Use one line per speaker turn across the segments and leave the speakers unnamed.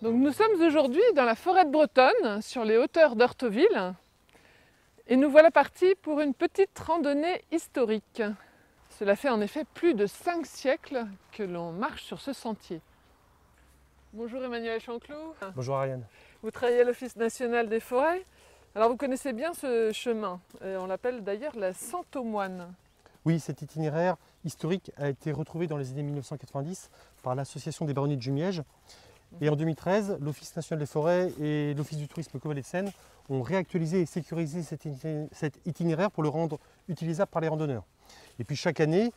Donc nous sommes aujourd'hui dans la forêt de Bretonne, sur les hauteurs d'Heurteville, et nous voilà partis pour une petite randonnée historique. Cela fait en effet plus de 5 siècles que l'on marche sur ce sentier. Bonjour Emmanuel Chanclou.
Bonjour Ariane.
Vous travaillez à l'Office national des forêts. Alors vous connaissez bien ce chemin, on l'appelle d'ailleurs la Sente aux Moines.
Oui, cet itinéraire historique a été retrouvé dans les années 1990 par l'Association des Baronnies de Jumièges. Et en 2013, l'Office national des forêts et l'Office du tourisme Caux Vallée de Seine ont réactualisé et sécurisé cet itinéraire pour le rendre utilisable par les randonneurs. Et puis chaque année,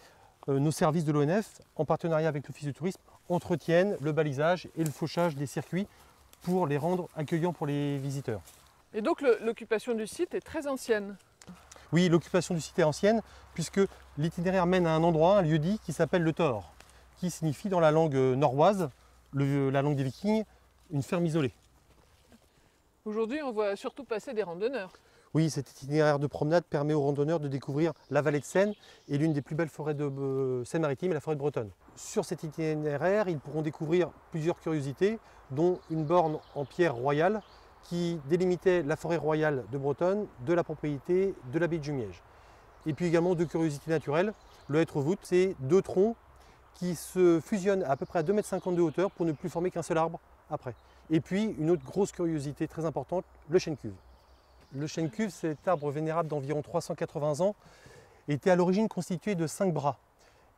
nos services de l'ONF, en partenariat avec l'Office du tourisme, entretiennent le balisage et le fauchage des circuits pour les rendre accueillants pour les visiteurs.
Et donc l'occupation du site est très ancienne.
Oui, l'occupation du site est ancienne puisque l'itinéraire mène à un endroit, un lieu-dit qui s'appelle le Thor, qui signifie dans la langue norroise, la langue des Vikings, une ferme isolée.
Aujourd'hui, on voit surtout passer des randonneurs.
Oui, cet itinéraire de promenade permet aux randonneurs de découvrir la vallée de Seine et l'une des plus belles forêts de Seine-Maritime, la forêt de Bretonne. Sur cet itinéraire, ils pourront découvrir plusieurs curiosités, dont une borne en pierre royale qui délimitait la forêt royale de Bretonne de la propriété de l'abbaye de Jumièges. Et puis également deux curiosités naturelles. Le hêtre-voûte, c'est deux troncs qui se fusionnent à peu près à 2,50 m de hauteur pour ne plus former qu'un seul arbre après. Et puis une autre grosse curiosité très importante, le chêne-cuve. Le chêne-cuve, cet arbre vénérable d'environ 380 ans, était à l'origine constitué de 5 bras.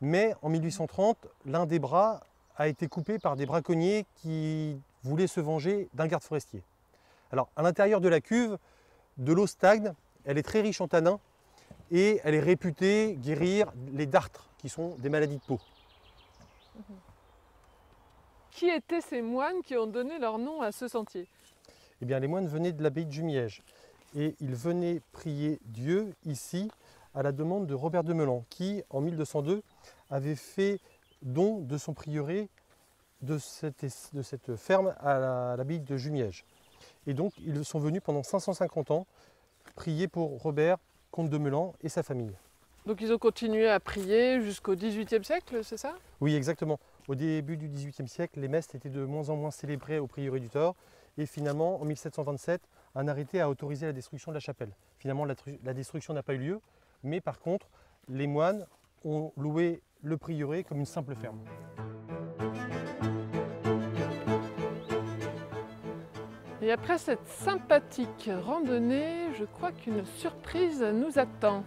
Mais en 1830, l'un des bras a été coupé par des braconniers qui voulaient se venger d'un garde forestier. Alors à l'intérieur de la cuve, de l'eau stagne, elle est très riche en tanins et elle est réputée guérir les dartres, qui sont des maladies de peau.
Qui étaient ces moines qui ont donné leur nom à ce sentier?
Eh bien, les moines venaient de l'abbaye de Jumièges et ils venaient prier Dieu ici à la demande de Robert de Meulan qui, en 1202, avait fait don de son prieuré de cette ferme à l'abbaye de Jumièges. Et donc, ils sont venus pendant 550 ans prier pour Robert, comte de Meulan et sa famille.
Donc ils ont continué à prier jusqu'au XVIIIe siècle, c'est ça?
Oui, exactement. Au début du XVIIIe siècle, les messes étaient de moins en moins célébrées au prieuré du Thor. Et finalement, en 1727, un arrêté a autorisé la destruction de la chapelle. Finalement, la destruction n'a pas eu lieu, mais par contre, les moines ont loué le prieuré comme une simple ferme.
Et après cette sympathique randonnée, je crois qu'une surprise nous attend.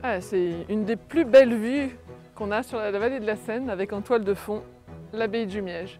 Ah, c'est une des plus belles vues qu'on a sur la vallée de la Seine avec en toile de fond l'abbaye de Jumièges.